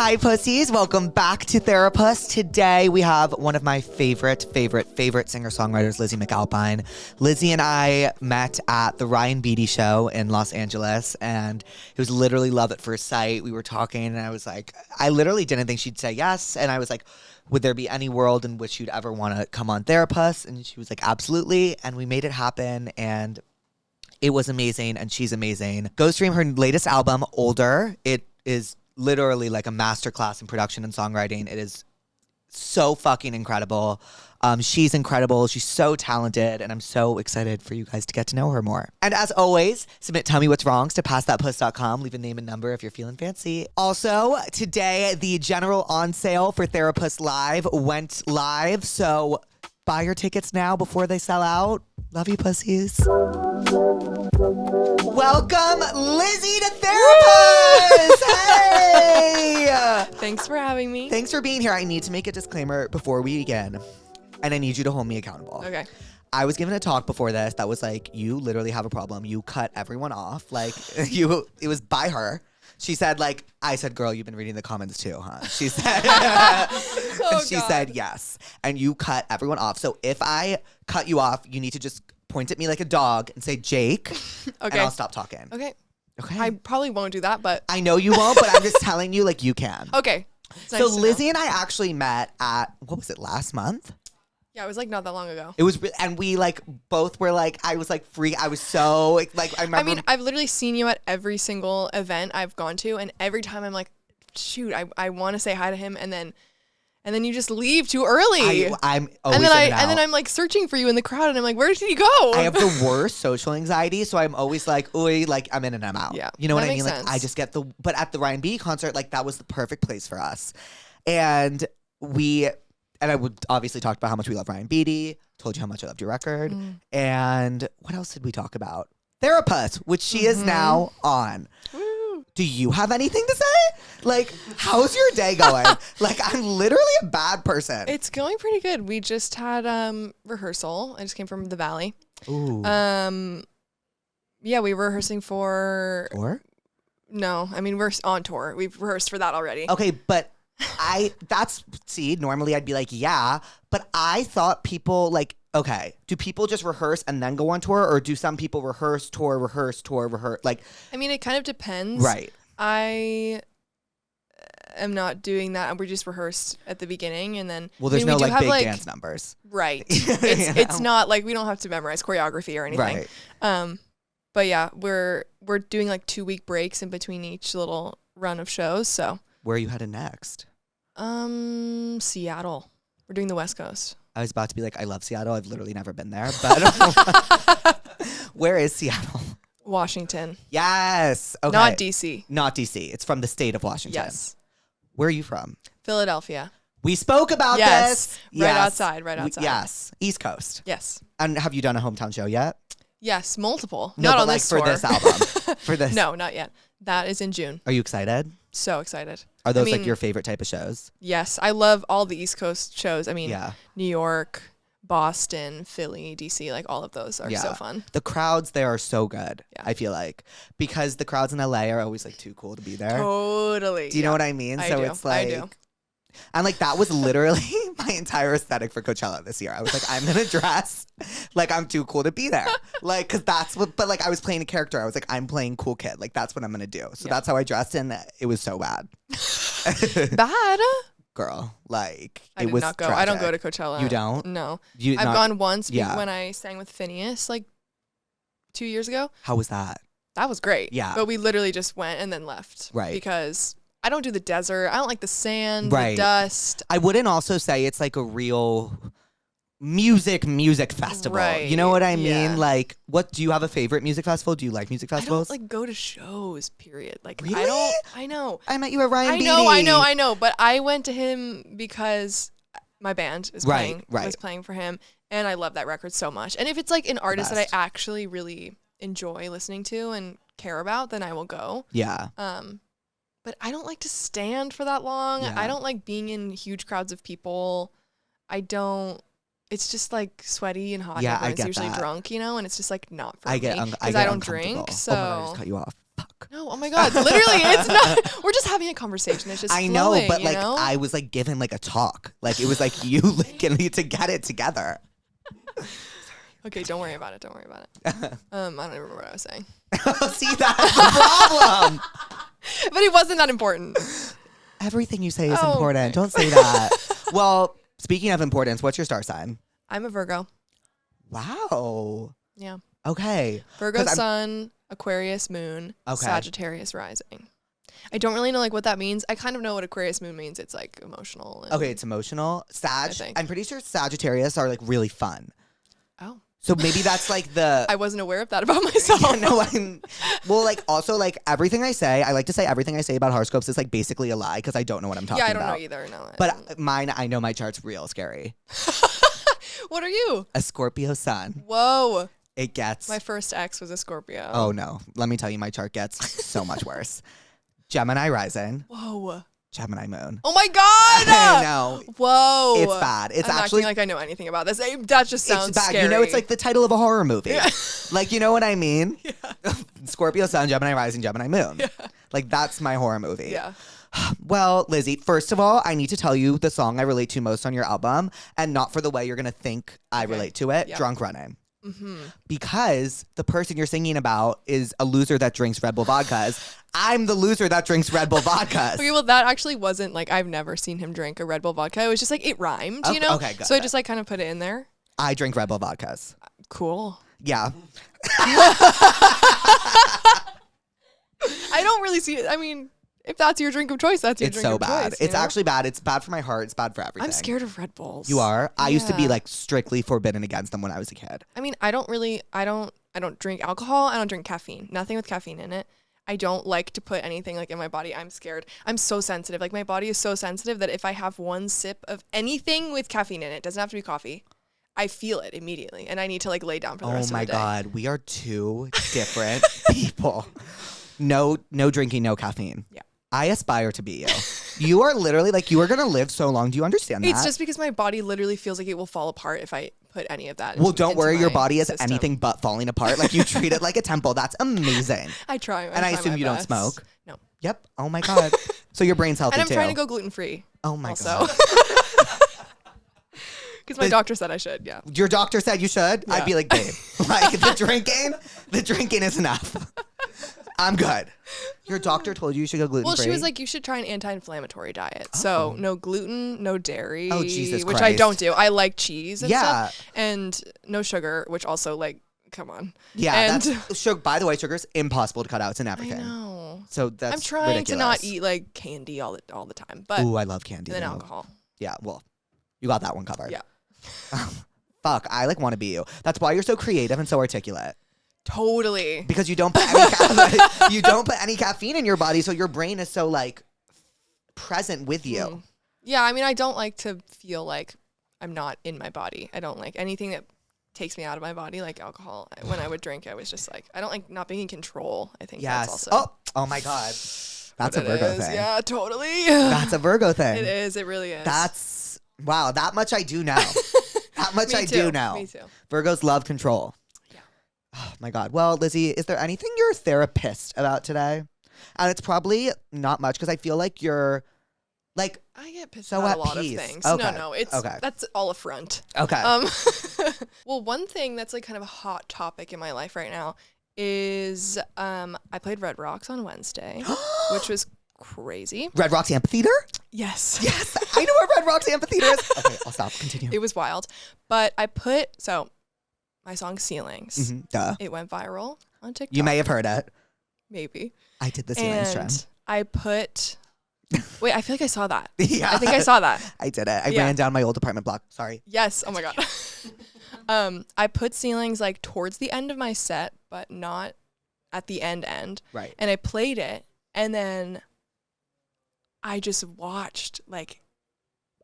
Hi, pussies. Welcome back to Therapuss. Today, we have one of my favorite singer-songwriters, Lizzy McAlpine. Lizzy and I met at the Ryan Beatty show in Los Angeles, and it was literally love at first sight. We were talking, and I was like, I literally didn't think she'd say yes, and I was like, would there be any world in which you'd ever want to come on Therapuss? And she was like, absolutely, and we made it happen, and it was amazing, and she's amazing. Go stream her latest album, Older. It is literally like a masterclass in production and songwriting. It is so fucking incredible. She's incredible. She's so talented, and I'm so excited for you guys to get to know her more. And as always, submit Tell Me What's Wrongs to passthatpuss.com. Leave a name and number if you're feeling fancy. Also, today, the general on sale for Therapuss Live went live, so buy your tickets now before they sell out. Love you, pussies. Welcome, Lizzy, to Therapuss! Hey! Thanks for having me. Thanks for being here. I need to make a disclaimer before we begin, and I need you to hold me accountable. Okay. I was given a talk before this that was like, you literally have a problem. You cut everyone off. Like, it was by her. She said, like, I said, girl, you've been reading the comments too, huh? She said, she said yes. And you cut everyone off. So if I cut you off, you need to just point at me like a dog and say, Jake, Okay. and I'll stop talking. Okay. Okay. I probably won't do that, but I know you won't, but I'm just telling you, like, you can. okay. It's nice So to Lizzy know. and I actually met at, what was it, last month? Yeah, it was like not that long ago. It was, and we like both were like, I was like free. I was so like, I remember. I mean, I've literally seen you at every single event I've gone to, and every time I'm like, shoot, I want to say hi to him, and then you just leave too early. I'm always and then then I'm like searching for you in the crowd, and I'm like, where did he go? I have the worst social anxiety, so I'm always like, ooh, like I'm in and I'm out. Yeah, you know what that I mean? makes Like sense. I just get but at the Ryan Beatty concert, like that was the perfect place for us, and I would obviously talk about how much we love Ryan Beatty. Told you how much I loved your record, and what else did we talk about? Therapuss, which she is now on. Woo. Do you have anything to say? Like, how's your day going? Like, I'm literally a bad person. It's going pretty good. We just had rehearsal. I just came from the Valley. Ooh. Yeah, we were rehearsing for. Or? No, I mean we're on tour. We've rehearsed for that already. Okay, but normally I'd be like, yeah, but I thought people like, okay, do people just rehearse and then go on tour, or do some people rehearse, tour, like? I mean, it kind of depends. Right. I am not doing that. We just rehearsed at the beginning, and then Well, there's we no do like have, big like, dance numbers. Right. You It's know? not like we don't have to memorize choreography or anything. Right. But yeah, we're doing like 2-week breaks in between each little run of shows. So Where are you headed next? Seattle. We're doing the West Coast. I was about to be like, I love Seattle. I've literally never been there, but where is Seattle? Washington. Yes. Okay. Not DC. Not DC. It's from the state of Washington. Yes. Where are you from? Philadelphia. We spoke about Yes. this. Right outside. Yes. East Coast. Yes. And have you done a hometown show yet? Yes, multiple. No, Not but on like this for tour. this album. For this. No, not yet. That is in June. Are you excited? So excited. Are those I mean, like your favorite type of shows? Yes, I love all the East Coast shows. I mean, Yeah. New York, Boston, Philly, DC, like all of those are so fun. The crowds there are so good, Yeah. I feel like. Because the crowds in LA are always like too cool to be there. Totally. Do you know what I mean? I So do. it's like, I do. and like that was literally my entire aesthetic for Coachella this year. I was like, I'm gonna dress like I'm too cool to be there. Like, cause that's what, but like I was playing a character. I was like, I'm playing cool kid. Like that's what I'm gonna do. So that's how I dressed, and it was so bad. Bad? Girl, like I it did was not go. tragic. I don't go to Coachella. You don't? No. You I've gone once yeah. when I sang with Phineas like 2 years ago. How was that? That was great. Yeah. But we literally just went and then left. Right. Because I don't do the desert. I don't like the sand, Right. the dust. I wouldn't also say it's like a real music festival. Right. You know what I mean? Yeah. Like, what do you have a favorite music festival? Do you like music I festivals? don't like go to shows, period. Like Really? I know. I met you at Ryan Beatty. I know. But I went to him because my band was Right. playing for him, and I love that record so much. And if it's like an artist that I best. actually really enjoy listening to and care about, then I will go. Yeah. But I don't like to stand for that long. Yeah. I don't like being in huge crowds of people. It's just like sweaty and hot. Yeah, and I everyone's get usually that. drunk, and it's just like not for I me get because I don't uncomfortable. drink. So Oh my God, I just cut you off. Fuck. talk. No, oh my God. Literally, it's not. We're just having a conversation. It's just I know, flowing, but you like know? I was like given like a talk. Like it was like you like need to get it together. Okay, don't worry about it. Don't worry about it. I don't even remember what I was saying. See, that's the problem. But it wasn't that important. Everything you say is Oh, important. okay. Don't say that. Well, speaking of importance, what's your star sign? I'm a Virgo. Wow. Yeah. Okay. Virgo sun, Aquarius moon, Okay. Sagittarius rising. I don't really know like what that means. I kind of know what Aquarius moon means. It's like emotional. And Okay, it's emotional. I think. I'm pretty sure Sagittarius are like really fun. Oh. So maybe that's like the I wasn't aware of that about myself. Yeah, no, well, like also like everything I say, I like to say everything I say about horoscopes is like basically a lie because I don't know what I'm talking Yeah, about. I don't know either. No. But mine, I know my chart's real scary. What are you? A Scorpio sun. Whoa. It gets. My first ex was a Scorpio. Oh no, let me tell you, my chart gets so much worse. Gemini rising. Whoa. Gemini moon. Oh my God. I know. Whoa. It's bad. It's I'm actually acting like I know anything about this. That just sounds it's bad. scary. You know, it's like the title of a horror movie. Yeah. Like, you know what I mean? Yeah. Scorpio sun, Gemini rising, Gemini moon. Yeah. Like that's my horror movie. Yeah. Well, Lizzy, first of all, I need to tell you the song I relate to most on your album, and not for the way you're gonna think I relate to it. Yep. Drunk Running. Mm-hmm. Because the person you're singing about is a loser that drinks Red Bull vodkas. I'm the loser that drinks Red Bull vodkas. Okay, well, that actually wasn't like I've never seen him drink a Red Bull vodka. It was just like it rhymed, you know? Okay, good. So I just like kind of put it in there. I drink Red Bull vodkas. Cool. Yeah. I don't really see it. I mean, if that's your drink of choice, that's your It's drink so of bad. choice. It's actually bad. It's bad for my heart. It's bad for everything. I'm scared of Red Bulls. You are? I used to be Yeah. like strictly forbidden against them when I was a kid. I mean, I don't drink alcohol. I don't drink caffeine. Nothing with caffeine in it. I don't like to put anything like in my body. I'm scared. I'm so sensitive. Like my body is so sensitive that if I have one sip of anything with caffeine in it, doesn't have to be coffee, I feel it immediately and I need to like lay down for the rest Oh of my the day. God. We are two different people. No drinking, no caffeine. Yeah. I aspire to be you. You are literally like, you are going to live so long. Do you understand that? It's just because my body literally feels like it will fall apart if I put any of that Well, don't into worry. Your my body is system. anything but falling apart. Like you treat it like a temple. That's amazing. I try. And I try assume my you don't best. smoke? No. Yep. Oh my God. So your brain's healthy And I'm too. trying to go gluten free. Oh my Also. God. Because my doctor said I should. Yeah. Your doctor said you should? Yeah. I'd be like, babe, like the drinking is enough. I'm good. Your doctor told you should go gluten-free? Well, she was like, you should try an anti-inflammatory diet. So no gluten, no dairy. Oh, Jesus which I Christ. don't do. I like cheese and Yeah. stuff. And no sugar, which also like, come on. Yeah, And that's sugar. By the way, sugar's impossible to cut out. It's in I everything. know. So that's I'm trying ridiculous. to not eat like candy all the time. But Ooh, I love candy. and then though. alcohol. Yeah, well, you got that one covered. Yeah. Fuck, I like want to be you. That's why you're so creative and so articulate. Totally. Because you don't put any caffeine in your body, so your brain is so like present with you. Mm. Yeah, I mean, I don't like to feel like I'm not in my body. I don't like anything that takes me out of my body, like alcohol. When I would drink, I was just like, I don't like not being in control. I think that's Yes. also Oh my God. That's a what it Virgo is. thing. Yeah, totally. That's a Virgo thing. It is. It really is. That's wow. That much I do know. That much Me I too. do know. Me too. Virgos love control. Yeah. Oh my God. Well, Lizzy, is there anything you're a therapist about today? And it's probably not much because I feel like you're like I get pissed so about at a lot peace. of things. Okay. No, it's Okay. that's all a front. okay. Well, one thing that's like kind of a hot topic in my life right now is I played Red Rocks on Wednesday, which was crazy. Red Rocks Amphitheater? Yes. Yes, I know where Red Rocks Amphitheater is. Okay, I'll stop. Continue. It was wild. But my song Ceilings, Duh. it went viral on TikTok. You may have heard it. Maybe. I did the ceilings trend. And I put, wait, I feel like I saw that. Yeah. I think I saw that. I did it. I Yeah. ran down my old apartment block. Sorry. Yes. Oh my God. I put Ceilings like towards the end of my set, but not at the end. Right. And I played it, and then I just watched like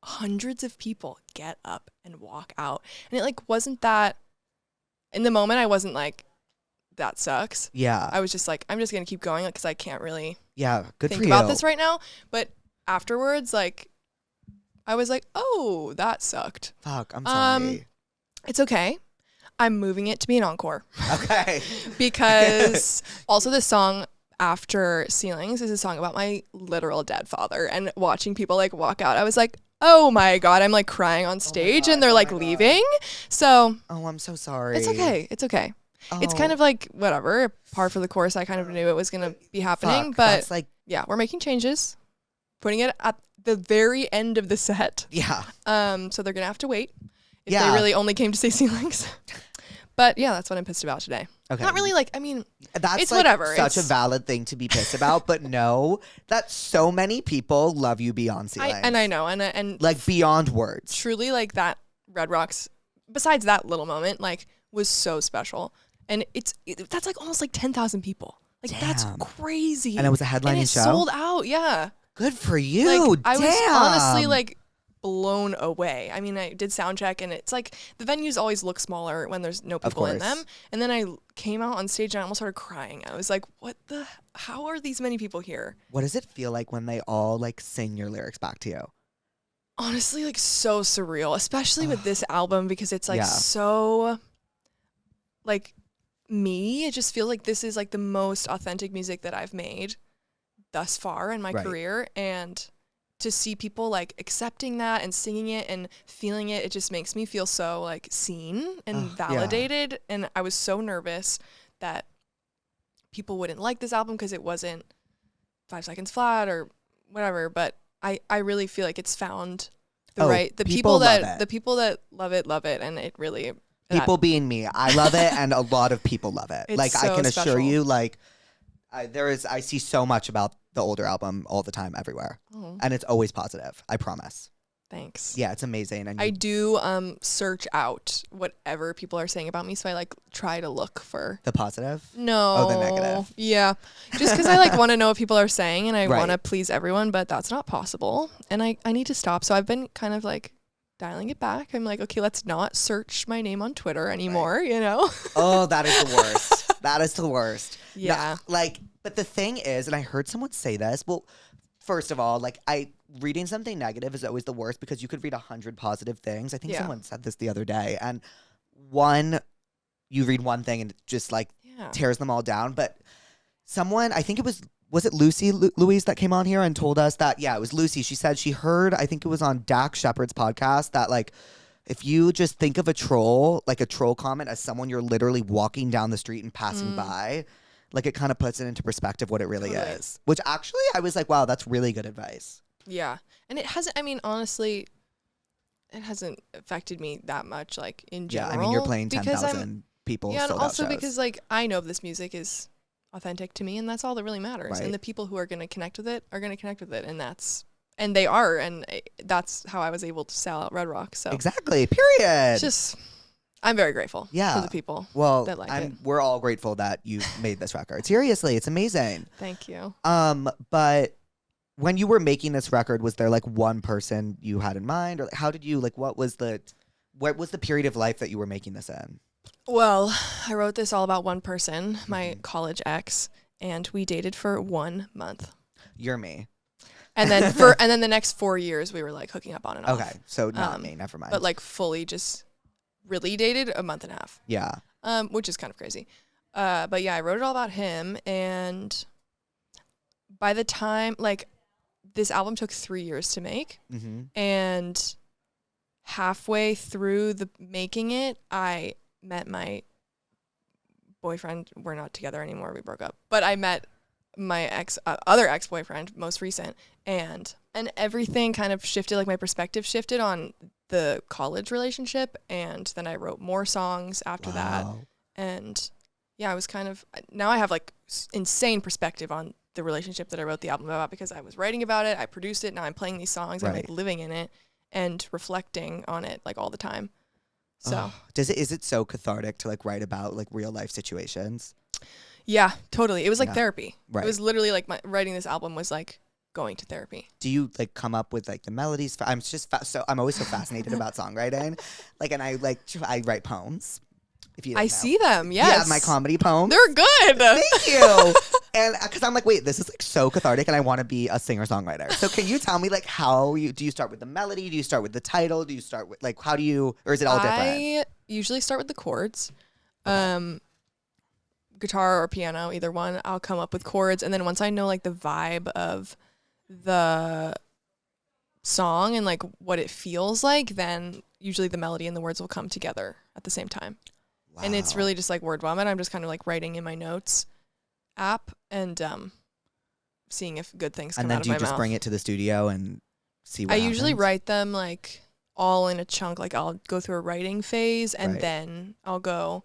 hundreds of people get up and walk out. And it like wasn't that, in the moment I wasn't like, that sucks. Yeah. I was just like, I'm just going to keep going because I can't really Yeah. Good think for you. about this right now. But afterwards, like, I was like, oh, that sucked. Fuck. I'm sorry. It's okay. I'm moving it to be an encore. Okay. Because also this song After Ceilings is a song about my literal dead father, and watching people like walk out, I was like, oh my God, I'm like crying on stage and they're like leaving. So Oh, I'm so sorry. it's okay. It's okay. It's kind Oh. of like whatever, par for the course. I kind of knew it was going to be happening, Fuck, but that's like, yeah, we're making changes, putting it at the very end of the set. yeah. So they're going to have to wait if Yeah. they really only came to say Ceilings. But yeah, that's what I'm pissed about today. Okay. Not really like, I mean, That's it's like whatever. Such a valid thing to be pissed about, but know that so many people love you beyond ceilings. I know, and like beyond words. truly, like that Red Rocks, besides that little moment, like was so special, and that's like almost like 10,000 people. Like that's Damn. crazy. And it was a headlining and it show? sold out. Yeah, Good for you. like I was Damn. honestly like blown away. I mean, I did sound check, and it's like the venues always look smaller when there's no people in them. And then I came out on stage and I almost started crying. I was like, how are these many people here? What does it feel like when they all like sing your lyrics back to you? Honestly, like so surreal, especially with this album, because it's like Yeah. so like me. It just feels like this is like the most authentic music that I've made thus far in my Right. career, and to see people like accepting that and singing it and feeling it, it just makes me feel so like seen and Yeah. validated. And I was so nervous that people wouldn't like this album because it wasn't 5 seconds flat or whatever, but I really feel like it's found the people people love that it. the people that love it, and it really People being me, I love it, and a lot of people love it. It's Like I so can assure special. you, like I see so much about the older album all the time, everywhere, Oh, and it's always positive. I promise. thanks. Yeah, it's amazing. And I do search out whatever people are saying about me, so I like try to look for the positive. no the negative. Yeah, just because I like want to know what people are saying, and I Right. want to please everyone, but that's not possible, and I need to stop. So I've been kind of like dialing it back. I'm like, okay, let's not search my name on Twitter anymore, you know? Oh, that is the worst. That is the worst. No, Yeah. like, but the thing is, and I heard someone say this. Well, first of all, like reading something negative is always the worst because you could read 100 positive things. I think Yeah. someone said this the other day, and you read one thing and it just like Yeah. tears them all down. But someone, I think it was it Lucy Louise that came on here and told us that, yeah, it was Lucy. She said she heard, I think it was on Dak Shepard's podcast, that like, if you just think of a troll, like a troll comment as someone you're literally walking down the street and passing by, like it kind of puts it into perspective what it really Totally. is. Which actually I was like, wow, that's really good advice. Yeah. And it hasn't, I mean, honestly, it hasn't affected me that much, like in Yeah, general. I mean, you're playing because I'm- 10,000 people. Yeah, and sold out also shows. because like I know this music is authentic to me, and that's all that really matters. Right. And the people who are going to connect with it are going to connect with it, and they are, and that's how I was able to sell out Red Rock. So Exactly. Period. it's just, I'm very grateful Yeah. to the people. Well, that like it. we're all grateful that you made this record. Seriously, it's amazing. Thank you. But when you were making this record, was there like one person you had in mind, or like, how did you like? What was the period of life that you were making this in? Well, I wrote this all about one person, my Mm-hmm. college ex, and we dated for 1 month. You're me. And then the next 4 years we were like hooking up on and off. Okay, so not me. Never mind. But like fully just really dated a month and a half. yeah. Which is kind of crazy. But yeah, I wrote it all about him, and by the time like this album took 3 years to make, Mm-hmm. and halfway through the making it, I met my boyfriend. We're not together anymore. We broke up. But I met my other ex-boyfriend, most recent, and everything kind of shifted. Like my perspective shifted on the college relationship, and then I wrote more songs after that. Wow. And yeah, I was kind of, now I have like insane perspective on the relationship that I wrote the album about, because I was writing about it, I produced it, now I'm playing these songs, I'm like Right. living in it and reflecting on it like all the time. So Is it so cathartic to like write about like real life situations? yeah, totally. It was like Yeah. therapy. Right. It was literally like writing this album was like going to therapy. Do you like come up with like the melodies? I'm just I'm always so fascinated about songwriting. Like, and I write poems. If you I didn't know. see them. Yes. Yeah, my comedy poems. They're good. Thank you. And because I'm like, wait, this is like so cathartic, and I want to be a singer-songwriter. So can you tell me like how do you start with the melody? Do you start with the title? Do you start with like how do you, or is it all different? I usually start with the chords. guitar or piano, either one. I'll come up with chords, and then once I know like the vibe of the song and like what it feels like, then usually the melody and the words will come together at the same time. Wow. And it's really just like word vomit. I'm just kind of like writing in my notes app and seeing if good things come out of my mouth. And then do you just bring it to the studio and see what I usually happens? write them like all in a chunk. Like I'll go through a writing phase and Right. then I'll go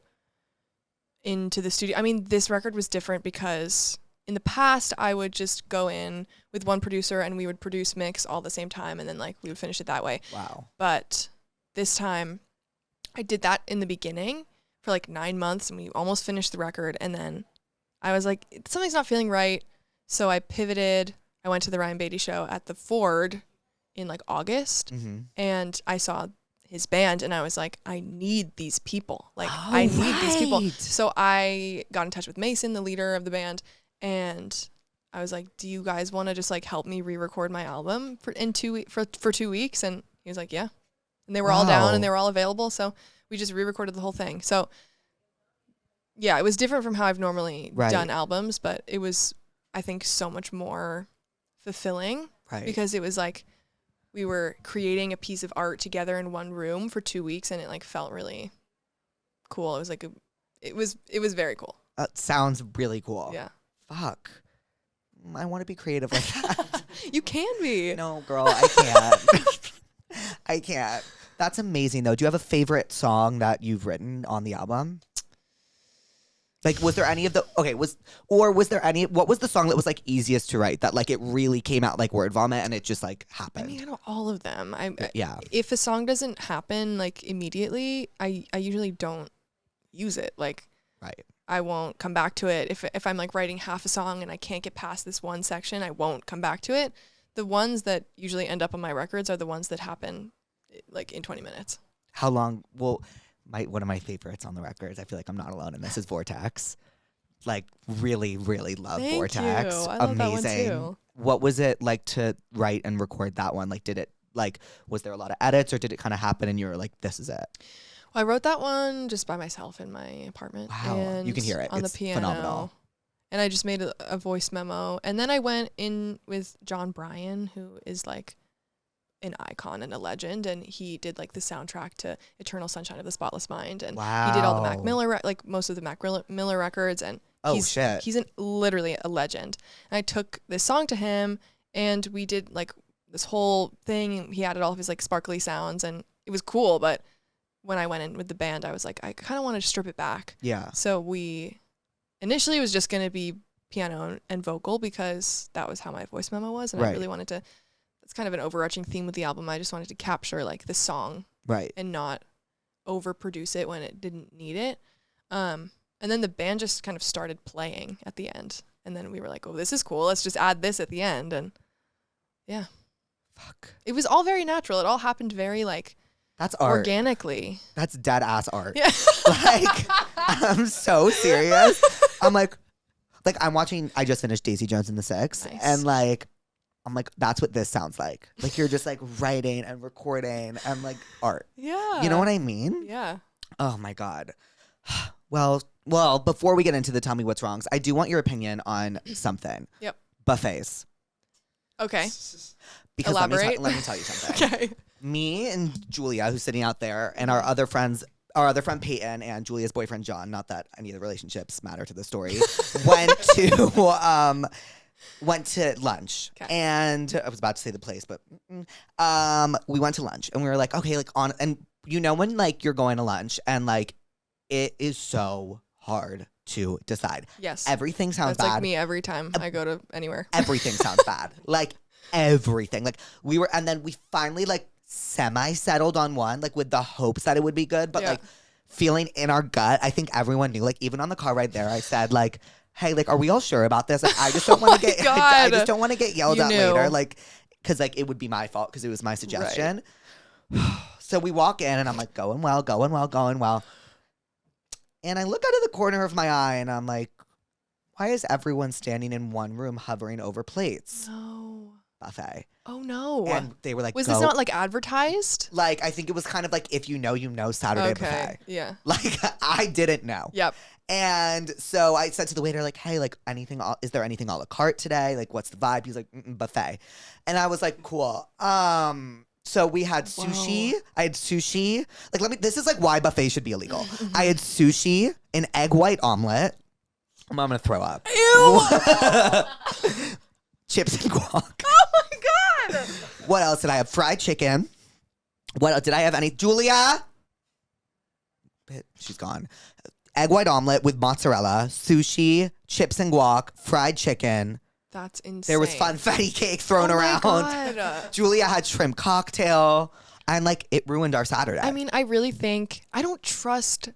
into the studio. I mean, this record was different because in the past I would just go in with one producer and we would produce mix all at the same time and then like we would finish it that way. Wow. But this time I did that in the beginning for like 9 months and we almost finished the record, and then I was like, something's not feeling right. So I pivoted. I went to the Ryan Beatty show at the Ford in like August, and I saw his band, and I was like, I need these people. Like, I need these people. So I got in touch with Mason, the leader of the band, and I was like, do you guys want to just like help me re-record my album for 2 weeks? And he was like, yeah. And they were all down and they were all available. So we just re-recorded the whole thing. So yeah, it was different from how I've normally done albums, but it was, I think, so much more fulfilling because it was like we were creating a piece of art together in one room for 2 weeks, and it like felt really cool. It was like it was very cool. Sounds really cool. Yeah. Fuck. I want to be creative like that. You can be. No, girl, I can't. I can't. That's amazing, though. Do you have a favorite song that you've written on the album? Like, was there any of the, was there any, what was the song that was like easiest to write that like it really came out like word vomit and it just like happened? I mean, I know all of them. Yeah. If a song doesn't happen like immediately, I usually don't use it. Like, I won't come back to it. If I'm like writing half a song and I can't get past this one section, I won't come back to it. The ones that usually end up on my records are the ones that happen like in 20 minutes. How long? Well, one of my favorites on the records, I feel like I'm not alone in this, is Vortex. Like, really, really love Thank Vortex. you. I love Amazing. that one too. What was it like to write and record that one? Like, was there a lot of edits, or did it kind of happen and you were like, this is it? Well, I wrote that one just by myself in my apartment. Wow. And You can hear it. on It's the piano. phenomenal. And I just made a voice memo. And then I went in with John Bryan, who is like an icon and a legend, and he did like the soundtrack to Eternal Sunshine of the Spotless Mind, and he did all the Mac Miller like most of the Mac Miller records, and he's literally a legend. And I took this song to him, and we did like this whole thing. He added all of his like sparkly sounds, and it was cool. But when I went in with the band, I was like, I kind of want to strip it back. Yeah. So initially it was just going to be piano and vocal because that was how my voice memo was, and I really wanted to. It's kind of an overarching theme with the album. I just wanted to capture like the song, and not overproduce it when it didn't need it. And then the band just kind of started playing at the end, and then we were like, "Oh, this is cool. Let's just add this at the end." And yeah, it was all very natural. It all happened very like that's art. Organically. That's dead ass art. Yeah. Like, I'm so serious. I'm like I'm watching. I just finished Daisy Jones and the Six, and like. I'm like, that's what this sounds like. Like, you're just like writing and recording and like art. Yeah. You know what I mean? Yeah. Oh my God. Well, before we get into the tell me what's wrongs, I do want your opinion on something. Yep. Buffets. Okay. Because elaborate. let me tell you something. Okay. Me and Julia, who's sitting out there, and our other friend Peyton and Julia's boyfriend John, not that any of the relationships matter to the story, went to lunch. And I was about to say the place, but we went to lunch, and we were like, okay, like and you know when like you're going to lunch and like it is so hard to decide. Yes. Everything sounds bad. That's like bad. me every time I go to anywhere. Everything sounds bad. Like everything. Like and then we finally like semi-settled on one, like with the hopes that it would be good, but like feeling in our gut, I think everyone knew, like even on the car ride there, I said like, hey, like, are we all sure about this? Like, I just don't want to get, I just don't want to get yelled at later. Like, cause like it would be my fault cause it was my suggestion. So we walk in and I'm like, going well. And I look out of the corner of my eye and I'm like, why is everyone standing in one room hovering over plates? No. buffet. Oh no. And they were like, was go. this not like advertised? Like, I think it was kind of like, if you know, you know, Saturday buffet. Yeah. Like, I didn't know. Yep. And so I said to the waiter, like, hey, like, is there anything a la carte today? Like, what's the vibe? He's like, buffet. And I was like, cool. So we had sushi. Whoa. I had sushi. Like, this is like why buffet should be illegal. I had sushi, an egg white omelet. I'm gonna throw up. Ew. Chips and guac. Oh my God. What else did I have? Fried chicken. What else did I have? Julia? She's gone. Egg white omelet with mozzarella, sushi, chips and guac, fried chicken. That's insane. There was funfetti cake thrown around. God. Julia had shrimp cocktail. And like, it ruined our Saturday. I mean, I really think I don't trust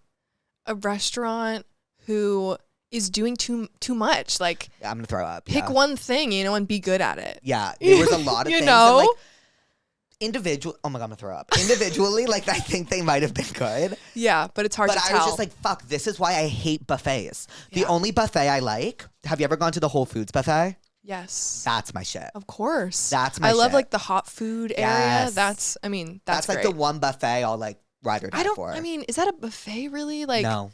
a restaurant who is doing too much. Like, yeah, I'm gonna throw up. Pick one thing, and be good at it. Yeah, there was a lot of you things. know? And, like, oh my God, I'm gonna throw up. Individually, like, I think they might have been good. Yeah, but it's hard to tell. But I was just like, fuck, this is why I hate buffets. The Yeah. only buffet I like, have you ever gone to the Whole Foods buffet? Yes. That's my shit. Of course. That's my I love shit. like the hot food area. Yes. That's like great. the one buffet I'll like ride or die for. I mean, is that a buffet really? Like, no.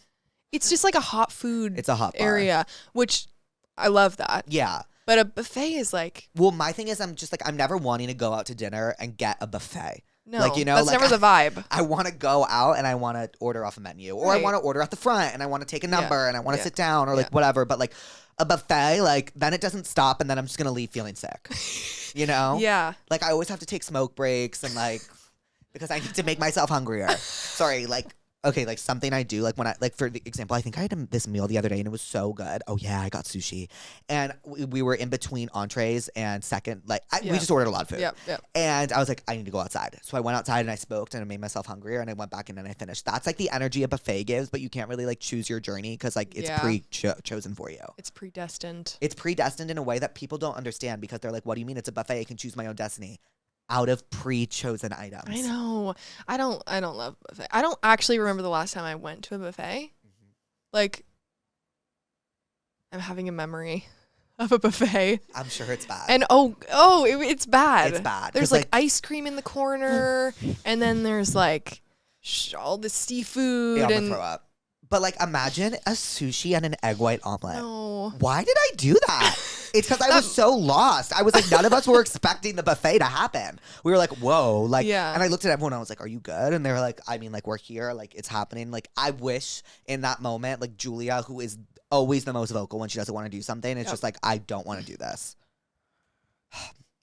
It's just like a hot food It's a hot bar. area, which I love that. Yeah. But a buffet is like, Well, my thing is, I'm never wanting to go out to dinner and get a buffet. no, Like, you know, that's like, never the vibe. I want to go out and I want to order off a menu, or I Right. want to order at the front and I want to take a number and I want to Yeah. sit down or like Yeah. whatever. But like a buffet, like then it doesn't stop and then I'm just gonna leave feeling sick. You know? Yeah. Like I always have to take smoke breaks and like because I need to make myself hungrier. Sorry, like. Okay, like something I do, like when for example, I think I had this meal the other day and it was so good. Oh yeah, I got sushi. And we were in between entrees and second, we just ordered a lot of food. Yep. Yep. And I was like, I need to go outside. So I went outside and I smoked and I made myself hungrier and I went back in and I finished. That's like the energy a buffet gives, but you can't really like choose your journey because like it's Yeah. pre-chosen for you. It's predestined. It's predestined in a way that people don't understand because they're like, what do you mean it's a buffet? I can choose my own destiny. Out of pre-chosen items. I know. I don't love buffet. I don't actually remember the last time I went to a buffet. Mm-hmm. Like, I'm having a memory of a buffet. I'm sure it's bad. And it's bad. It's bad. There's 'Cause, like ice cream in the corner, and then there's like all the seafood I'm gonna and throw up. But like, imagine a sushi and an egg white omelet. no. Why did I do that? It's because I was so lost. I was like, none of us were expecting the buffet to happen. We were like, whoa. Like, Yeah. And I looked at everyone and I was like, are you good? And they were like, I mean, like, we're here. Like, it's happening. Like, I wish in that moment, like, Julia, who is always the most vocal when she doesn't want to do something, it's just like, I don't want to do this.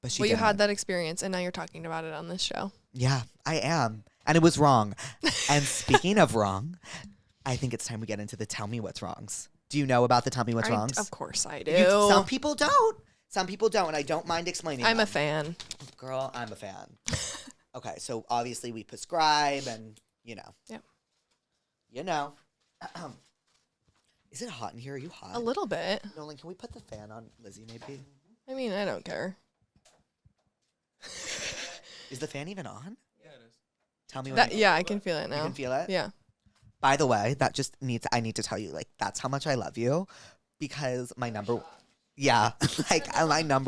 But she Well, you didn't. had that experience, and now you're talking about it on this show. Yeah, I am. And it was wrong. And speaking of wrong, I think it's time we get into the Tell Me What's Wrongs. Do you know about the Tell Me What's Wrongs? Of course I do. Some people don't. Some people don't, and I don't mind explaining I'm them. a fan. Girl, I'm a fan. Okay, so obviously we prescribe and, you know. Yep. You know. Is it hot in here? Are you hot? A little bit. Nolan, can we put the fan on Lizzie maybe? I mean, I don't care. Is the fan even on? Yeah, it is. Tell me when Yeah, I can feel it you now. can feel it? Yeah. By the way, I need to tell you, like, that's how much I love you because my number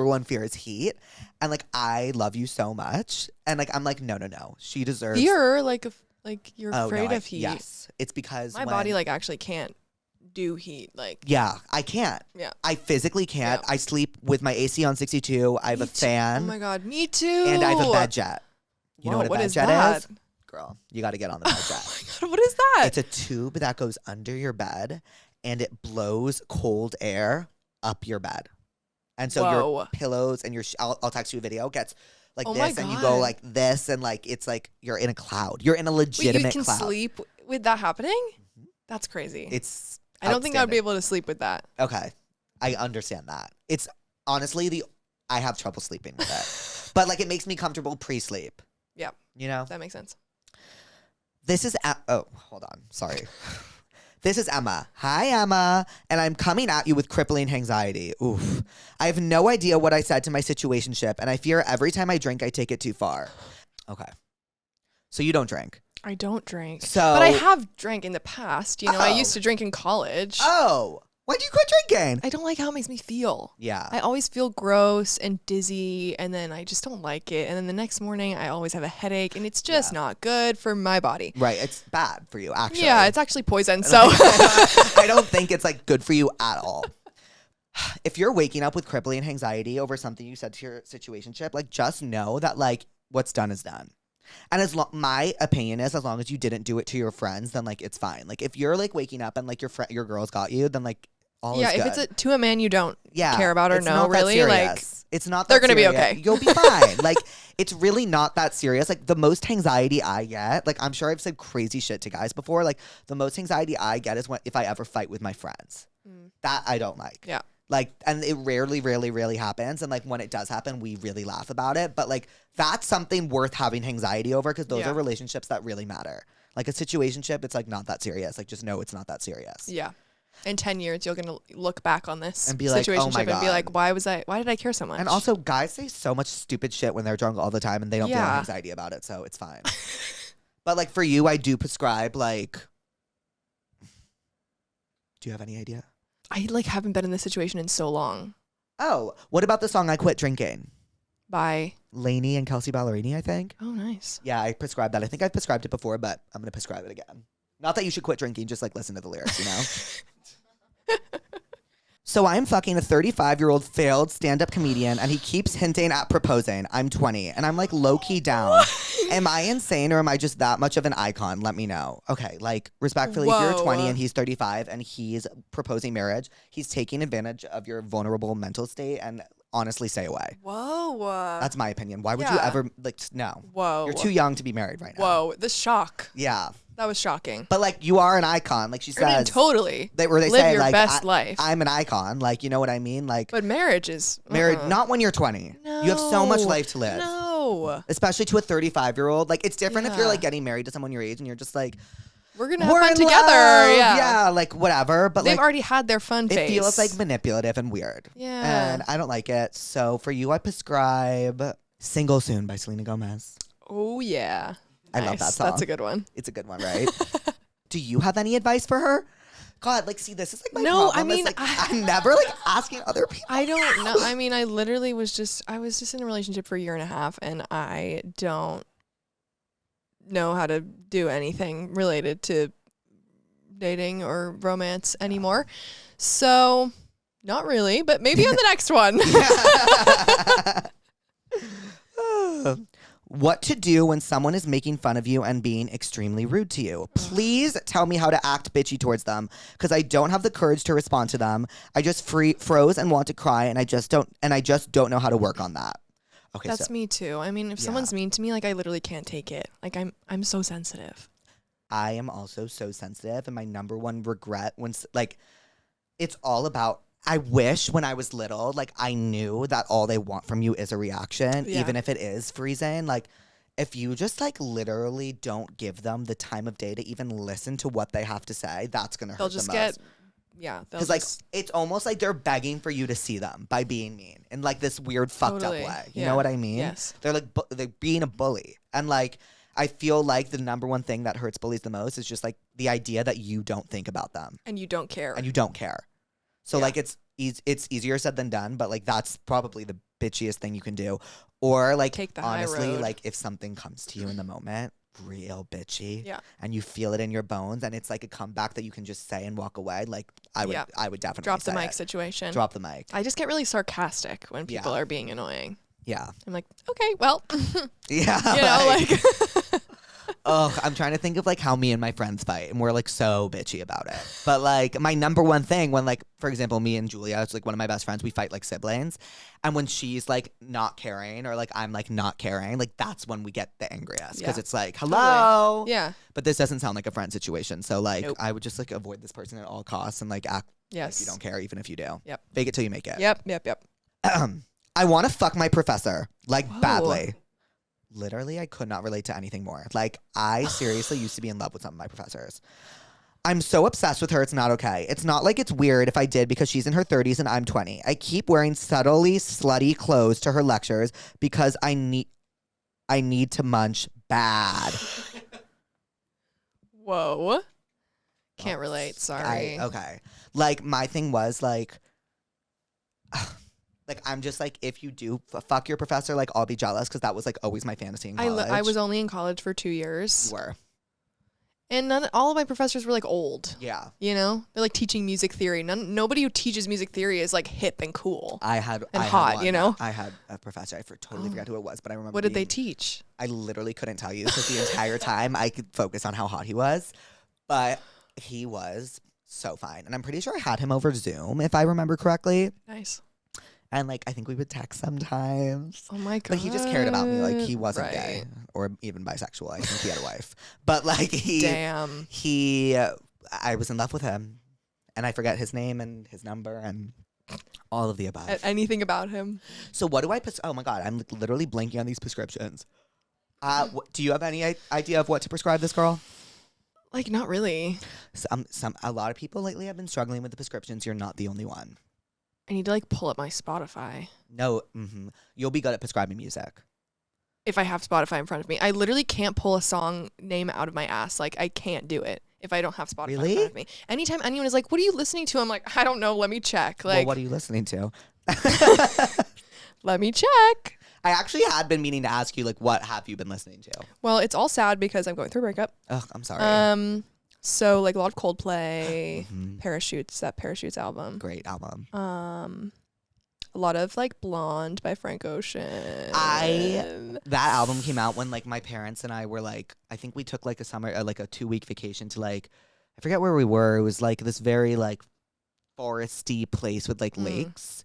one fear is heat. And like, I love you so much. And like, I'm like, no. She deserves. Fear, like you're Oh, no, afraid of heat. Yes. It's because My body like actually can't do heat. Like, yeah, I can't. yeah. I physically can't. Yeah. I sleep with my AC on 62. I have Me a too. fan. Oh my God, me too. And I have a bed jet. You know Whoa, what a what bed is jet that? is? Girl, you got to get on the bed jet. Oh my God, what is that? It's a tube that goes under your bed and it blows cold air up your bed. And so Whoa. your pillows and I'll text you a video, gets like Oh my this and you go God. like this and like it's like you're in a cloud. You're in a Wait, legitimate you can cloud. sleep with that happening? That's crazy. It's I don't think I would be outstanding. able to sleep with that. Okay. I understand that. It's honestly I have trouble sleeping with it. But like it makes me comfortable pre-sleep. Yeah, You know? that makes sense. This is hold on. Sorry. This is Emma. Hi, Emma. And I'm coming at you with crippling anxiety. Oof. I have no idea what I said to my situationship, and I fear every time I drink, I take it too far. Okay. So you don't drink. I don't drink. So But I have drank in the past. You know, I Oh. used to drink in college. Oh. Why'd you quit drinking? I don't like how it makes me feel. Yeah. I always feel gross and dizzy, and then I just don't like it. And then the next morning, I always have a headache, and it's just not good for my body. Right. It's bad for you, actually. Yeah, it's actually poison. So I don't think it's like good for you at all. If you're waking up with crippling anxiety over something you said to your situationship, like just know that like what's done is done. And my opinion is, as long as you didn't do it to your friends, then like it's fine. Like if you're like waking up and like your girls got you, then like all is good. if it's to a man you don't care about or know, not that really, serious. like it's not. They're that gonna be serious. okay. You'll be fine. Like it's really not that serious. Like the most anxiety I get, like I'm sure I've said crazy shit to guys before. Like the most anxiety I get is if I ever fight with my friends. That I don't like. Yeah. Like, and it rarely happens. And like when it does happen, we really laugh about it. But like that's something worth having anxiety over because those are relationships that really matter. Like a situationship, it's like not that serious. Like just know it's not that serious. Yeah. In 10 years, you're gonna look back on this and be like, oh my God. and be like, why did I care so much? And also, guys say so much stupid shit when they're drunk all the time, and they don't feel anxiety about it, so it's fine. But like for you, I do prescribe like. Do you have any idea? I like haven't been in this situation in so long. Oh, what about the song "I Quit Drinking"? By Lainey and Kelsey Ballerini, I think. Oh, nice. Yeah, I prescribed that. I think I've prescribed it before, but I'm gonna prescribe it again. Not that you should quit drinking, just like listen to the lyrics, you know. So I'm fucking a 35-year-old failed stand-up comedian, and he keeps hinting at proposing. I'm 20, and I'm like low-key down. Am I insane, or am I just that much of an icon? Let me know. Okay, like respectfully, if you're 20 and he's 35 and he's proposing marriage, he's taking advantage of your vulnerable mental state, and honestly, stay away. Whoa. That's my opinion. Why would you ever, like, no. Whoa. You're too young to be married right now. Whoa, the shock. Yeah. That was shocking. But like you are an icon, like she says. I mean, totally. They live say your like best life. I'm an icon, like you know what I mean, like. But marriage is married, not when you're 20. No, you have so much life to live. No. Especially to a 35-year-old. Like it's different if you're like getting married to someone your age and you're just like, we're gonna have fun together. Yeah, like whatever. But they've like, already had their fun phase. It feels like manipulative and weird. Yeah. And I don't like it. So for you, I prescribe "Single Soon" by Selena Gomez. Oh yeah. I love that song. That's a good one. It's a good one, right? Do you have any advice for her? God, like, see, this is like my no, problem. I mean, like, I'm never like asking other people. I don't know. I mean, I was just in a relationship for a year and a half, and I don't know how to do anything related to dating or romance anymore. So, not really, but maybe on the next one. What to do when someone is making fun of you and being extremely rude to you. Please tell me how to act bitchy towards them because I don't have the courage to respond to them. I just froze and want to cry and I just don't know how to work on that. Okay, That's me too. I mean, if someone's mean to me, like I literally can't take it. Like I'm so sensitive. I am also so sensitive, and my number one regret when like it's all about I wish when I was little, like I knew that all they want from you is a reaction, even if it is freezing. Like if you just like literally don't give them the time of day to even listen to what they have to say, that's going to hurt them most. Because like it's almost like they're begging for you to see them by being mean in like this weird fucked up way. You know what I mean? Yes. They're like they're being a bully. And like I feel like the number one thing that hurts bullies the most is just like the idea that you don't think about them. And you don't care. So like it's easier said than done, but like that's probably the bitchiest thing you can do. Or like take the honestly, high road. like if something comes to you in the moment, real bitchy, and you feel it in your bones, and it's like a comeback that you can just say and walk away. Like I would definitely drop the say mic it. situation. Drop the mic. I just get really sarcastic when people are being annoying. Yeah. I'm like, okay, well, yeah, you know, like. Oh, I'm trying to think of like how me and my friends fight, and we're like so bitchy about it. But like my number one thing when like, for example, me and Julia, it's like one of my best friends, we fight like siblings. And when she's like not caring or like I'm like not caring, like that's when we get the angriest because it's like, hello. Totally. Yeah. But this doesn't sound like a friend situation. So like I would just like avoid this person at all costs and like act like you don't care even if you do. Yep. Fake it till you make it. Yep. I want to fuck my professor like badly. Literally, I could not relate to anything more. Like, I seriously used to be in love with some of my professors. I'm so obsessed with her, it's not okay. It's not like it's weird if I did because she's in her 30s and I'm 20. I keep wearing subtly slutty clothes to her lectures because I need to munch bad. Whoa. Can't relate. Sorry. Okay. Like, my thing was, like, I'm just like, if you do fuck your professor, like, I'll be jealous because that was, like, always my fantasy in college. I was only in college for 2 years. You were. And all of my professors were, like, old. Yeah. You know? They're, like, teaching music theory. Nobody who teaches music theory is, like, hip and cool. Hot, you know? I had a professor. I totally forgot who it was, but I remember. What did they teach? I literally couldn't tell you because the entire time I could focus on how hot he was. But he was so fine. And I'm pretty sure I had him over Zoom, if I remember correctly. Nice. And, like, I think we would text sometimes. Oh, my God. Like, he just cared about me. Like, he wasn't gay or even bisexual. I think he had a wife. But, like, I was in love with him. And I forget his name and his number and all of the above. Anything about him. So what do I oh, my God. I'm literally blanking on these prescriptions. Do you have any idea of what to prescribe this girl? Like, not really. A lot of people lately have been struggling with the prescriptions. You're not the only one. I need to, like, pull up my Spotify. No, you'll be good at prescribing music. If I have Spotify in front of me. I literally can't pull a song name out of my ass. Like, I can't do it if I don't have Spotify in front of me. Anytime anyone is like, what are you listening to? I'm like, I don't know. Let me check. Like, well, what are you listening to? Let me check. I actually had been meaning to ask you, like, what have you been listening to? Well, it's all sad because I'm going through a breakup. Ugh, I'm sorry. So, like, a lot of Coldplay, Parachutes, that Parachutes album. Great album. A lot of, like, Blonde by Frank Ocean. That album came out when, like, my parents and I were, like, I think we took, like, a 2-week vacation to, like, I forget where we were. It was, like, this very, like, foresty place with, like, lakes.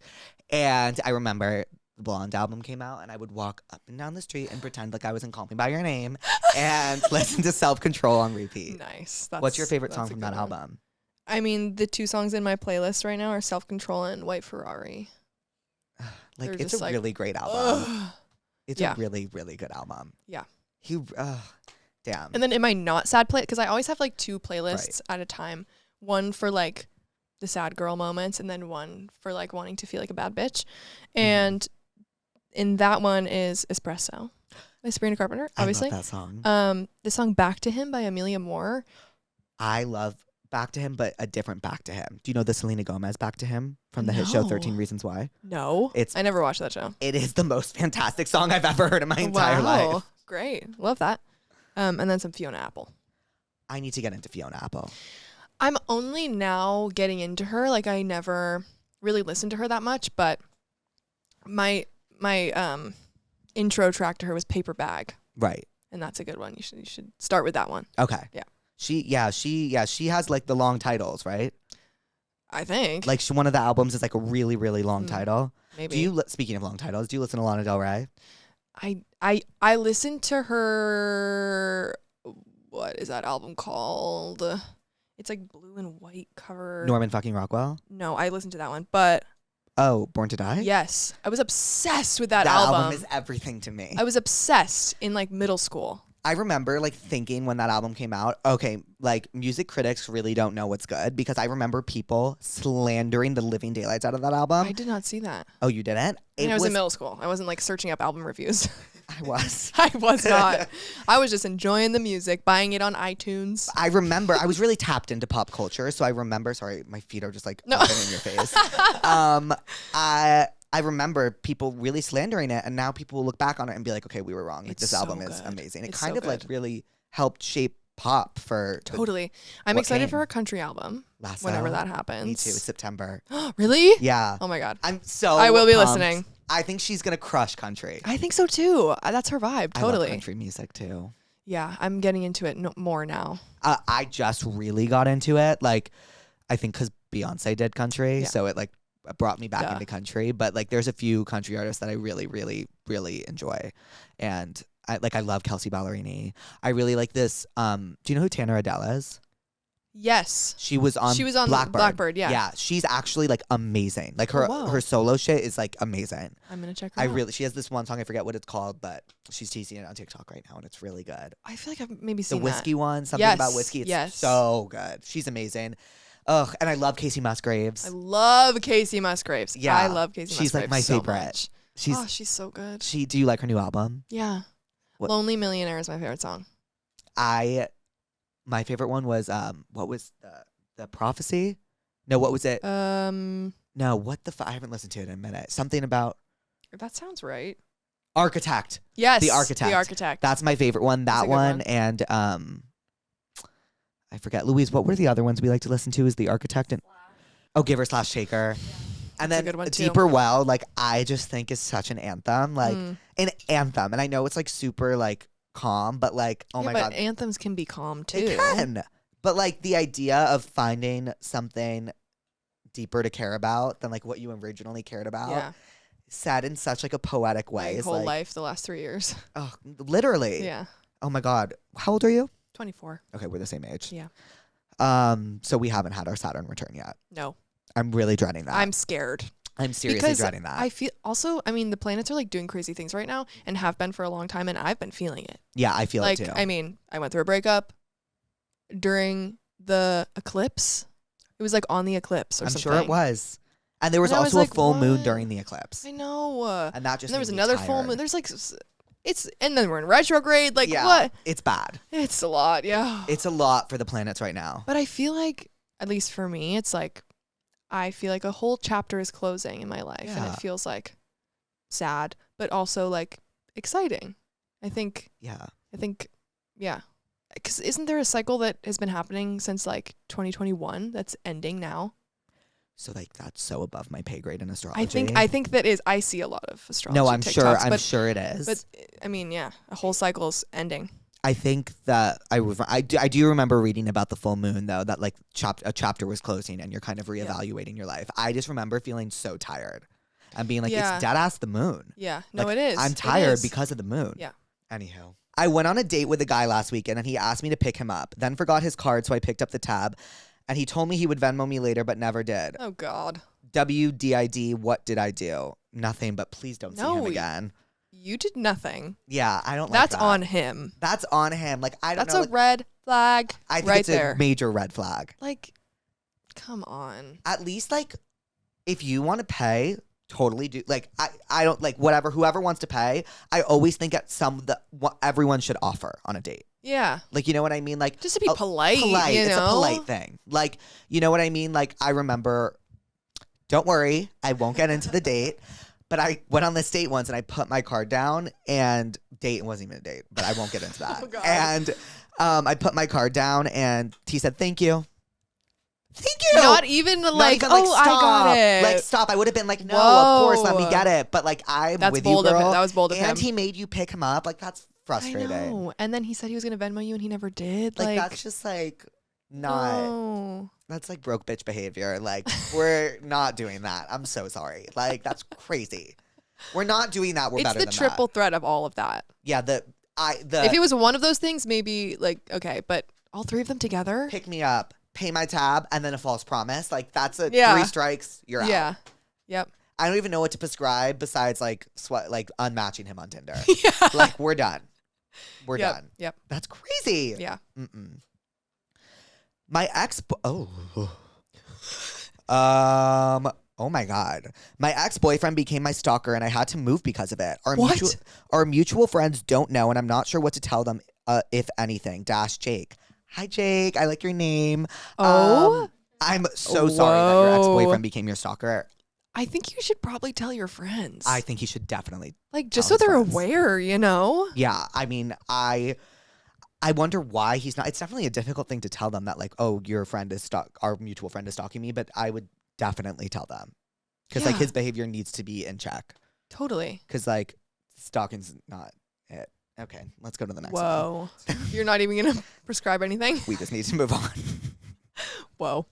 And I remember the Blonde album came out, and I would walk up and down the street and pretend like I was in Call Me By Your Name and listen to Self Control on repeat. Nice. What's your favorite song from that album? I mean, the 2 songs in my playlist right now are Self Control and White Ferrari. Like, it's a really great album. It's a really, really good album. Yeah. Damn. And then in my not sad play, because I always have, like, 2 playlists at a time. One for, like, the sad girl moments, and then one for, like, wanting to feel like a bad bitch. And in that one is Espresso by Sabrina Carpenter, obviously. I love that song. The song Back to Him by Amelia Moore. I love Back to Him, but a different Back to Him. Do you know the Selena Gomez Back to Him from the hit show 13 Reasons Why? No. I never watched that show. It is the most fantastic song I've ever heard in my entire life. Great. Love that. And then some Fiona Apple. I need to get into Fiona Apple. I'm only now getting into her. Like, I never really listened to her that much, but my intro track to her was Paper Bag. Right. And that's a good one. You should start with that one. Okay. Yeah. She has, like, the long titles, right? I think. Like, one of the albums is, like, a really, really long title. Maybe. Speaking of long titles, do you listen to Lana Del Rey? I listened to her, what is that album called? It's like blue and white cover. Norman fucking Rockwell? No, I listened to that one, but. Oh, Born to Die? Yes. I was obsessed with that album. album. That album is everything to me. I was obsessed in, like, middle school. I remember, like, thinking when that album came out, okay, like, music critics really don't know what's good, because I remember people slandering the living daylights out of that album. I did not see that. Oh, you didn't? I was in middle school. I wasn't, like, searching up album reviews. I was. I was not. I was just enjoying the music, buying it on iTunes. I remember, I was really tapped into pop culture, so I remember, sorry, my feet are just, like, up in your face. I remember people really slandering it, and now people will look back on it and be like, okay, we were wrong. Like, this album is amazing. It kind of like really helped shape pop for totally. I'm excited for a country album whenever that happens. Me too. September. Really? Yeah. Oh my God. I will be listening. I think she's gonna crush country. I think so too. That's her vibe. Totally. I love country music too. Yeah, I'm getting into it more now. I just really got into it. Like, I think because Beyonce did country, so it, like, brought me back into country. But, like, there's a few country artists that I really, really, really enjoy. And I love Kelsey Ballerini. I really like this. Do you know who Tanner Adele is? Yes. She was on Blackbird, yeah. Yeah, she's actually, like, amazing. Like, her solo shit is, like, amazing. I'm going to check her out. She has this one song, I forget what it's called, but she's teasing it on TikTok right now, and it's really good. I feel like I've maybe seen the whiskey one, something about whiskey. It's so good. She's amazing. Ugh, and I love Casey Musgraves. I love Casey Musgraves. Yeah, I love Casey Musgraves. She's like my favorite. Much. She's so good. Do you like her new album? Yeah. Lonely Millionaire is my favorite song. I my favorite one was what was the prophecy? No, what was it? No, what the I haven't listened to it in a minute. Something about That sounds right. Architect. Yes. The Architect. The Architect. That's my favorite one. That's That a good one one. and I forget. Louise, what were the other ones we like to listen to? Is The Architect and Giver / Shaker. And That's a then good one, too. Deeper Well, like I just think is such an anthem. Like Mm. an anthem. And I know it's like super like calm, but like, oh Yeah, my but God. anthems can be calm too. It can. But like the idea of finding something deeper to care about than like what you originally cared about, Yeah. said in such like a poetic way. My is whole like, life, the last 3 years. oh, literally. Yeah. Oh my God. How old are you? 24. Okay, we're the same age. Yeah. So we haven't had our Saturn return yet. No. I'm really dreading that. I'm scared. I'm seriously Because dreading that. I feel also, I mean, the planets are like doing crazy things right now and have been for a long time, and I've been feeling it. Yeah, I feel Like, it too. I mean, I went through a breakup during the eclipse. It was like on the eclipse or I'm something. sure it was. And there was And I was also like, a full moon what? during the eclipse. I know. And that just And there was made me another full tired. moon. There's like, it's, and then we're in retrograde. Like, Yeah, what? It's bad. It's a lot. Yeah. It's a lot for the planets right now. But I feel like, at least for me, it's like, I feel like a whole chapter is closing in my life. And Yeah. it feels like sad, but also like exciting. I think, Yeah. yeah. Because isn't there a cycle that has been happening since like 2021 that's ending now? So like that's so above my pay grade in astrology. I think that is, I see a lot of astrology. No, I'm TikToks, sure it is. But I mean, yeah, a whole cycle's ending. I think that I do remember reading about the full moon though, that like a chapter was closing and you're kind of reevaluating your life. I just remember feeling so tired and being like, Yeah. it's dead ass the moon. Yeah, no, Like, it is. I'm It tired is. because of the moon. Yeah. Anyhow, I went on a date with a guy last weekend and he asked me to pick him up. Then forgot his card, so I picked up the tab. And he told me he would Venmo me later, but never did. Oh God. WDID, what did I do? Nothing, but please don't see him No, again. You did nothing. Yeah, I don't like That's that. on him. That's on him. Like, I don't That's know. a red flag. I think right it's there. a major red flag. Like, come on. At least, like, if you want to pay, totally do. Like, I don't, like, whatever, whoever wants to pay, I always think at what everyone should offer on a date. Yeah. Like, you know what I mean? Like, Just to be polite. polite. You It's know? a polite thing. Like, you know what I mean? Like, I remember, don't worry, I won't get into the date. But I went on this date once and I put my card down and it wasn't even a date, but I won't get into that. Oh, God. And I put my card down and he said, thank you. Thank you. Not even like, even, oh, stop. I got it. Like, stop. I would have been like, no, of course, let me Whoa. get it. But like, I'm That's with bold you, of girl. him. That was bold of and him. he made you pick him up. Like, that's I frustrating. know. And then he said he was going to Venmo you and he never did. Like, Like, that's just like not. no. That's like broke bitch behavior. Like, we're not doing that. I'm so sorry. Like, that's crazy. We're not doing that. We're It's better the than triple that. threat of all of that. Yeah, If it was one of those things, maybe like, okay, but all three of them together? pick me up, pay my tab, and then a false promise. Like, that's a Yeah. 3 strikes, you're out. Yeah. Yep. I don't even know what to prescribe besides like unmatching him on Tinder. Yeah. Like, we're done. We're Yep. done. Yep. That's crazy. Yeah. Mm-mm. My oh my God. My ex-boyfriend became my stalker and I had to move because of it. What? Our mutual friends don't know and I'm not sure what to tell them, if anything. Jake. Hi, Jake. I like your name. Oh? I'm so sorry that your Whoa. ex-boyfriend became your stalker. I think you should probably tell your friends. I think he should definitely. like, just tell so his they're friends. aware, you know? Yeah, I mean, I wonder why he's not. It's definitely a difficult thing to tell them that, like, oh, our mutual friend is stalking me. But I would definitely tell them because like Yeah. his behavior needs to be in check. Totally. Because like stalking's not it. Okay, let's go to the next one. Whoa. You're not even going to prescribe anything? We just need to move on. Whoa.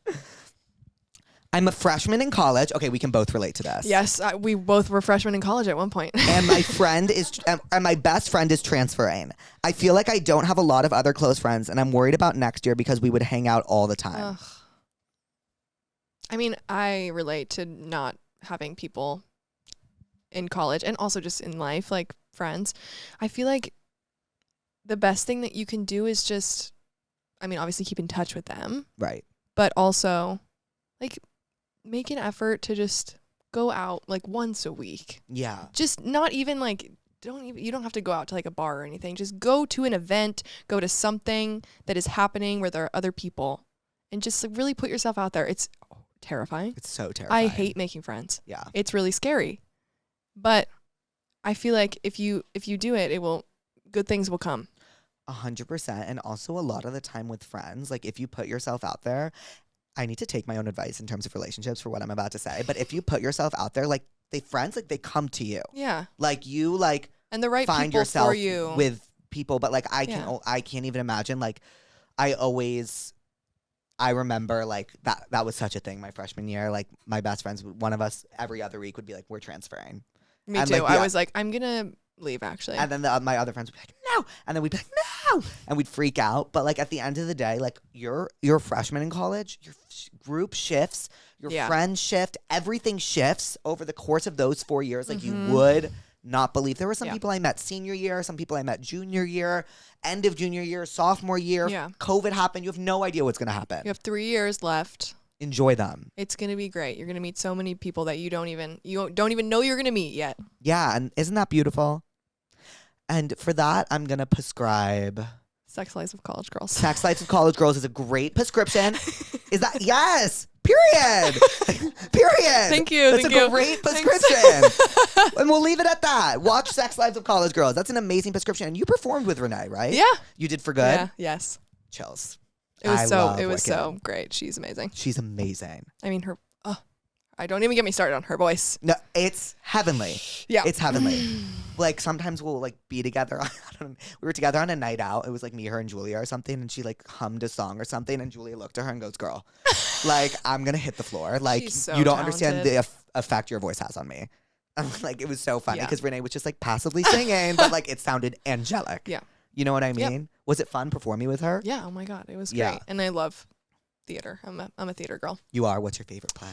I'm a freshman in college. Okay, we can both relate to this. Yes, we both were freshmen in college at one point. And my and my best friend is transferring. I feel like I don't have a lot of other close friends, and I'm worried about next year because we would hang out all the time. Ugh. I mean, I relate to not having people in college and also just in life, like friends. I feel like the best thing that you can do is just, I mean, obviously keep in touch with them, Right. but also like make an effort to just go out like once a week. Yeah. Just not even like you don't have to go out to like a bar or anything. Just go to an event, go to something that is happening where there are other people, and just like, really put yourself out there. It's terrifying. It's so terrifying. I hate making friends. Yeah. It's really scary. But I feel like if you do it, good things will come. 100%. And also a lot of the time with friends, like if you put yourself out there, I need to take my own advice in terms of relationships for what I'm about to say. But if you put yourself out there, like they come to you. Yeah. Like you like and the right find people yourself for you with people. But like I can't even imagine. Like I remember like that was such a thing my freshman year. Like my best friends, one of us every other week would be like, we're transferring. Me and too. like, I was like, I'm gonna leave actually. And then my other friends would be like, no. And then we'd be like, no. And we'd freak out. But like at the end of the day, like you're a freshman in college, your group shifts, your friends shift, everything shifts over the course of those 4 years. Like you would not believe. There were some people I met senior year, some people I met junior year, end of junior year, sophomore year. Yeah. COVID happened. You have no idea what's going to happen. You have 3 years left. Enjoy them. It's going to be great. You're going to meet so many people that you don't even know you're going to meet yet. Yeah. And isn't that beautiful? And for that, I'm going to prescribe Sex Lives of College Girls. Sex Lives of College Girls is a great prescription. Is that? Yes. Period. Period. Thank you. That's a great prescription. And we'll leave it at that. Watch Sex Lives of College Girls. That's an amazing prescription. And you performed with Renee, right? Yeah. You did for good? Yeah. Yes. Chills. It was so great. She's amazing. She's amazing. I mean, I don't even get me started on her voice. No, it's heavenly. Yeah. It's heavenly. Like sometimes we'll like be together. We were together on a night out. It was like me, her, and Julia or something. And she like hummed a song or something. And Julia looked at her and goes, girl, like I'm going to hit the floor. Like so you don't talented. understand the effect your voice has on me. Like it was so funny because Renee was just like passively singing, but like it sounded angelic. Yeah. You know what I mean? Yep. Was it fun performing with her? Yeah. Oh my God. It was great. Yeah. And I love theater. I'm a theater girl. You are. What's your favorite play?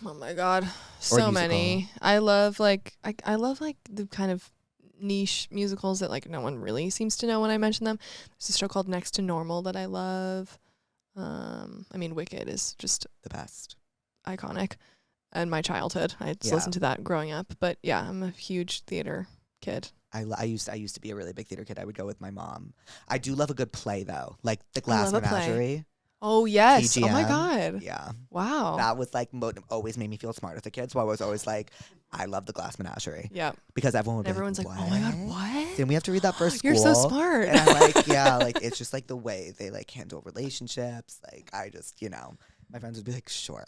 Oh my God. So many. I love like the kind of niche musicals that like no one really seems to know when I mention them. There's a show called Next to Normal that I love. I mean, Wicked is just the best. Iconic. And my childhood. I just listened to that growing up. But yeah, I'm a huge theater kid. I used to be a really big theater kid. I would go with my mom. I do love a good play though, like The Glass Menagerie. Oh yes! TGM. Oh my God! Yeah. Wow. That was like always made me feel smart as a kid. So I was always like, I love The Glass Menagerie. Yeah. Because everyone's like, oh my God, what? Didn't we have to read that for school? You're so smart. And I'm like, yeah, like it's just like the way they like handle relationships. Like I just, my friends would be like, sure.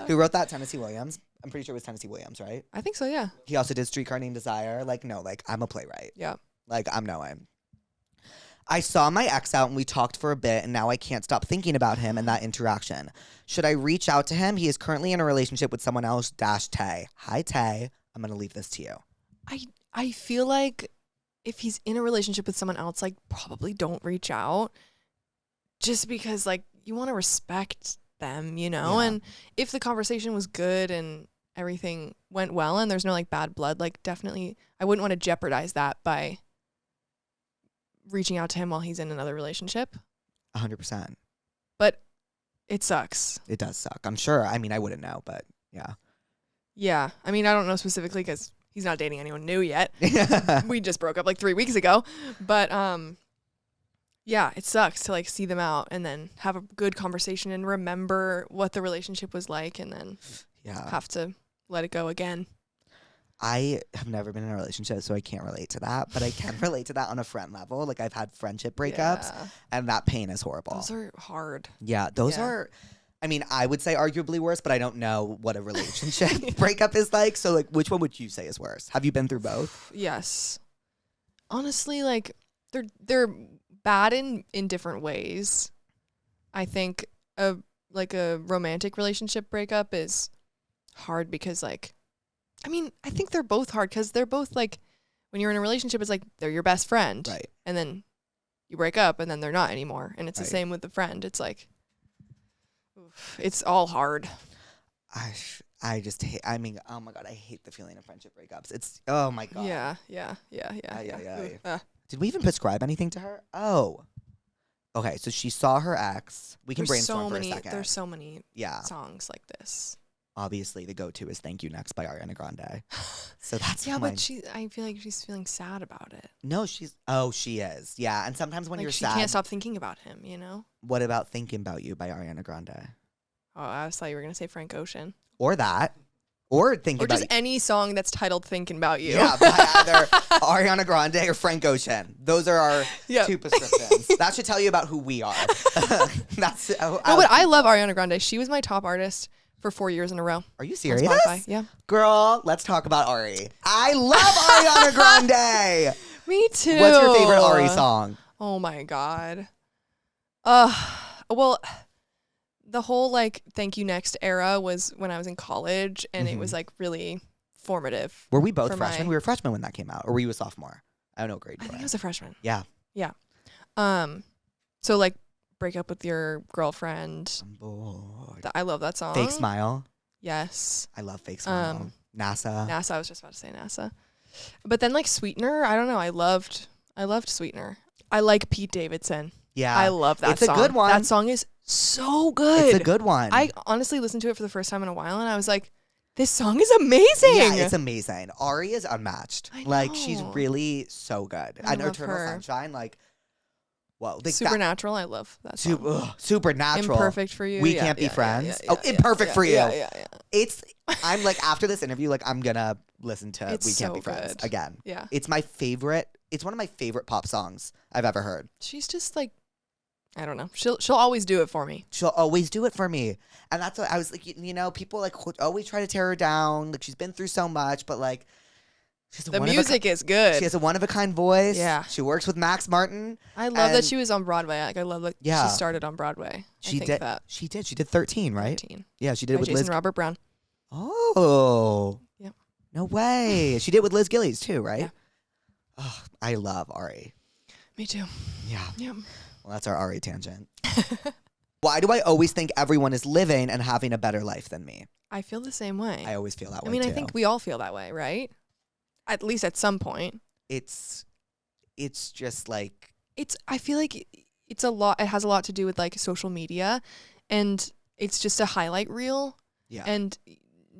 Who wrote that? Tennessee Williams. I'm pretty sure it was Tennessee Williams, right? I think so. Yeah. He also did Streetcar Named Desire. Like no, like I'm a playwright. Yeah. Like I'm knowing. I saw my ex out and we talked for a bit and now I can't stop thinking about him and that interaction. Should I reach out to him? He is currently in a relationship with someone else, Tay. Hi, Tay. I'm going to leave this to you. I feel like if he's in a relationship with someone else, like probably don't reach out just because like you want to respect them, Yeah. And if the conversation was good and everything went well and there's no like bad blood, like definitely I wouldn't want to jeopardize that by reaching out to him while he's in another relationship. 100%. But it sucks. It does suck. I'm sure. I mean, I wouldn't know, but yeah. Yeah. I mean, I don't know specifically because he's not dating anyone new yet. We just broke up like 3 weeks ago. But yeah, it sucks to like see them out and then have a good conversation and remember what the relationship was like and then have to let it go again. I have never been in a relationship, so I can't relate to that. But I can relate to that on a friend level. Like I've had friendship breakups, and that pain is horrible. Those are hard. Yeah, those are. I mean, I would say arguably worse, but I don't know what a relationship breakup is like. So, like, which one would you say is worse? Have you been through both? Yes. Honestly, like they're bad in different ways. I think a romantic relationship breakup is hard because like. I mean, I think they're both hard because they're both like, when you're in a relationship, it's like they're your best friend. Right. And then you break up and then they're not anymore. And it's the same with the friend. It's like, oof, it's all hard. I just hate, I mean, oh my God, I hate the feeling of friendship breakups. It's, oh my God. Yeah. Did we even prescribe anything to her? Oh. Okay, so she saw her ex. We can brainstorm for a second. There's so many Yeah. songs like this. obviously the go-to is Thank You Next by Ariana Grande. So that's Yeah, my, but I feel like she's feeling sad about it. no, she is. Yeah. And sometimes when Like you're she sad, can't stop thinking about him, you know? what about Thinking About You by Ariana Grande? Oh, I thought you were gonna say Frank Ocean. Or that. Or Thinking Or About just any song that's titled Thinking About You. Yeah, by either Ariana Grande or Frank Ocean. Those are our Yep. two prescriptions. That should tell you about who we are. That's. No, but I love Ariana Grande. She was my top artist for 4 years in a row. Are you On serious? Spotify. Yeah. Girl, let's talk about Ari. I love Ariana Grande. Me too. What's your favorite Ari song? Oh my God. Well, the whole like Thank You Next era was when I was in college, and it was like really formative. Were we both for freshmen? my- We were freshmen when that came out. Or were you a sophomore? I don't know what grade I you think were I was a freshman. Yeah. Yeah. So like break up with your girlfriend. I'm bored. I love that song. Fake Smile. Yes. I love Fake Smile. NASA. NASA. I was just about to say NASA. But then like Sweetener, I don't know. I loved Sweetener. I like Pete Davidson. Yeah. I love that song. It's a good one. That song is so good. It's a good one. I honestly listened to it for the first time in a while, and I was like, this song is amazing. Yeah, it's amazing. Ari is unmatched. I Like, she's know. really so good. I And love Eternal her. Sunshine, like, whoa. Like Supernatural, I love that song. Supernatural. Imperfect for You. We yeah, Can't Be yeah, Friends. yeah, yeah, Imperfect yeah, for You. Yeah. I'm like, after this interview, like, I'm gonna listen to It's We Can't so Be Friends good. again. Yeah. It's my favorite. It's one of my favorite pop songs I've ever heard. She's just like, I don't know. She'll always do it for me. She'll always do it for me. And that's what I was like, you know, people like always try to tear her down. Like, she's been through so much, but like, she's The music is good. She has a one-of-a-kind voice. Yeah. She works with Max Martin. I love that and she was on Broadway. Like I love that Yeah. she started on Broadway. She I think did. that. She did. She did 13, right? 13. Yeah, she did it By with Jason Liz. Robert Brown. Oh. Yep. No way. She did it with Liz Gillies too, right? Yeah. Oh, I love Ari. Me too. Yeah. Yeah. Well, that's our Ari tangent. Why do I always think everyone is living and having a better life than me? I feel the same way. I always feel that way I mean, too. I think we all feel that way, right? At least at some point. it's just like, I feel like it's a lot. It has a lot to do with like social media, and it's just a highlight reel, yeah. and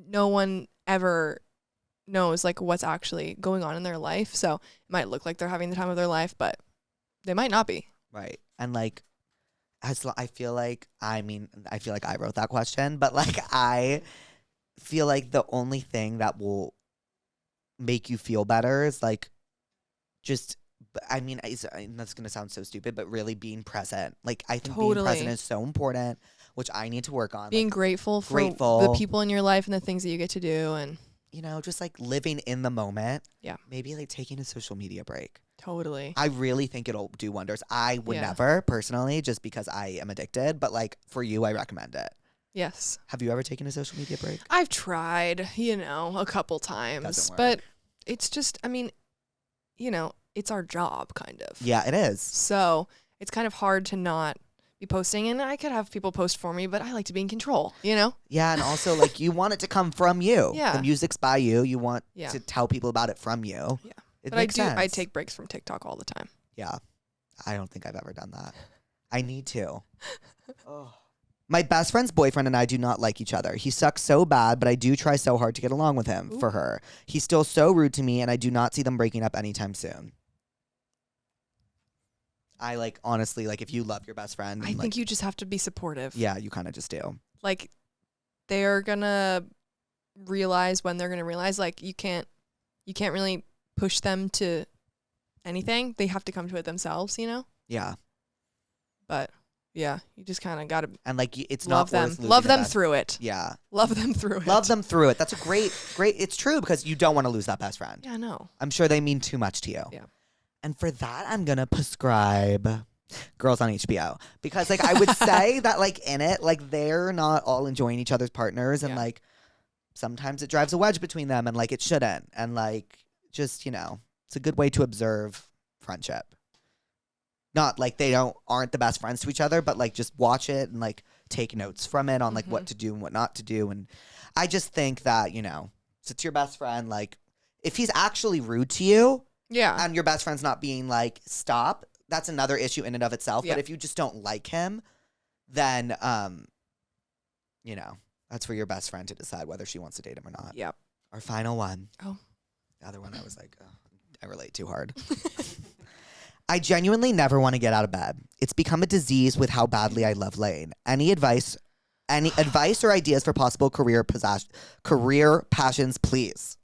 no one ever knows like what's actually going on in their life. So it might look like they're having the time of their life, but they might not be. Right. And like, I feel like I wrote that question, but like I feel like the only thing that will make you feel better is like just, I mean, that's going to sound so stupid, but really being present. Like, I think being Totally. present is so important, which I need to work on. Being like, grateful for grateful. the people in your life and the things that you get to do, and you know, just like living in the moment. Yeah. Maybe like taking a social media break. totally. I really think it'll do wonders. I would Yeah. never personally, just because I am addicted, but like for you, I recommend it. Yes. Have you ever taken a social media break? I've tried, a couple times, Doesn't work. but it's just, I mean, it's our job kind of. Yeah, it is. So it's kind of hard to not be posting, and I could have people post for me, but I like to be in control, Yeah, and also like you want it to come from you. Yeah. The music's by you. You want Yeah. to tell people about it from you. Yeah. It But makes sense. I take breaks from TikTok all the time. Yeah. I don't think I've ever done that. I need to. Oh. My best friend's boyfriend and I do not like each other. He sucks so bad, but I do try so hard to get along with him for her. He's still so rude to me, and I do not see them breaking up anytime soon. I like, honestly, like if you love your best friend. I think you just have to be supportive. Yeah, you kind of just do. Like they're gonna realize when they're gonna realize, like you can't really push them to anything. They have to come to it themselves, Yeah. But yeah, you just kind of gotta And like, it's love not them. worth losing Love the them best- through it. Yeah. Love them through it. Love them through it. That's a great, it's true because you don't want to lose that best friend. Yeah, no. I'm sure they mean too much to you. Yeah. And for that, I'm going to prescribe Girls on HBO. Because like, I would say that like in it, like they're not all enjoying each other's partners. And Yeah. like, sometimes it drives a wedge between them and like it shouldn't. And like, just, it's a good way to observe friendship. Not like they aren't the best friends to each other, but like just watch it and like take notes from it on like what to do and what not to do. And I just think that, so it's your best friend, like if he's actually rude to you Yeah. and your best friend's not being like, stop, that's another issue in and of itself. Yeah. But if you just don't like him, then, That's for your best friend to decide whether she wants to date him or not. Yep. Our final one. Oh. The other one I was like, oh, I relate too hard. I genuinely never want to get out of bed. It's become a disease with how badly I love laying. Any advice or ideas for possible career passions, please?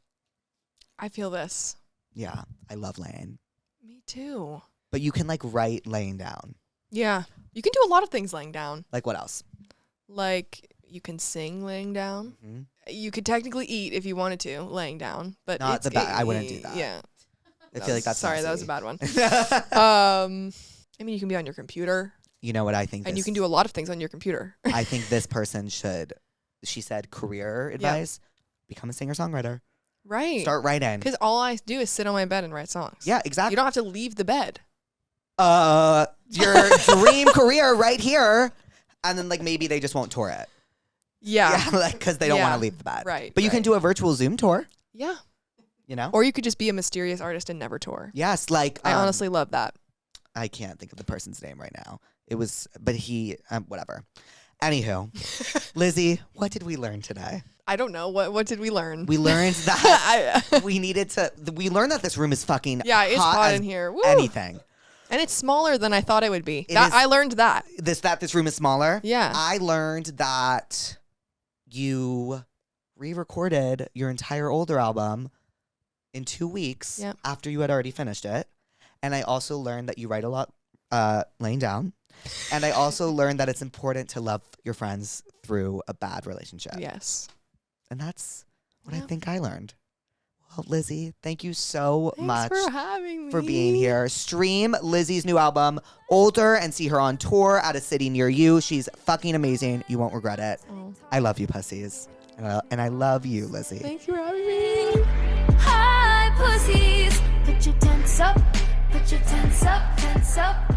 I feel this. Yeah, I love laying. Me too. But you can like write laying down. Yeah. You can do a lot of things laying down. Like what else? Like you can sing laying down. Mm-hmm. You could technically eat if you wanted to laying down, but Not it's, I wouldn't do that. Yeah. I feel like that's sorry, messy. that was a bad one. I mean, you can be on your computer. You know what I think? And you can do a lot of things on your computer. I think this person should, she said career advice, become a singer-songwriter. Right. Start writing. Because all I do is sit on my bed and write songs. Yeah, exactly. You don't have to leave the bed. Your dream career right here. And then like maybe they just won't tour it. Yeah. Yeah, like because they don't want to leave the bed. Right. But you can do a virtual Zoom tour. Yeah. You know? Or you could just be a mysterious artist and never tour. Yes, like I honestly love that. I can't think of the person's name right now. It was, but he, whatever. Anywho, Lizzy, what did we learn today? I don't know. What did we learn? We learned that we learned that this room is fucking it's hot as in here. Woo. Anything. And it's smaller than I thought it would be. It That, is- I learned that. This room is smaller. Yeah. I learned that you re-recorded your entire older album in 2 weeks Yep. after you had already finished it. And I also learned that you write a lot laying down. And I also learned that it's important to love your friends through a bad relationship. Yes. And that's what I think I learned. Well, Lizzy, thank you so much Thanks for having me. for being here. Stream Lizzy's new album, Older, and see her on tour at a city near you. She's fucking amazing. You won't regret it. Oh. I love you, pussies. And I love you, Lizzy. Thanks for having me. Hi, pussies. Put your tense up. Put your tense up, tense up.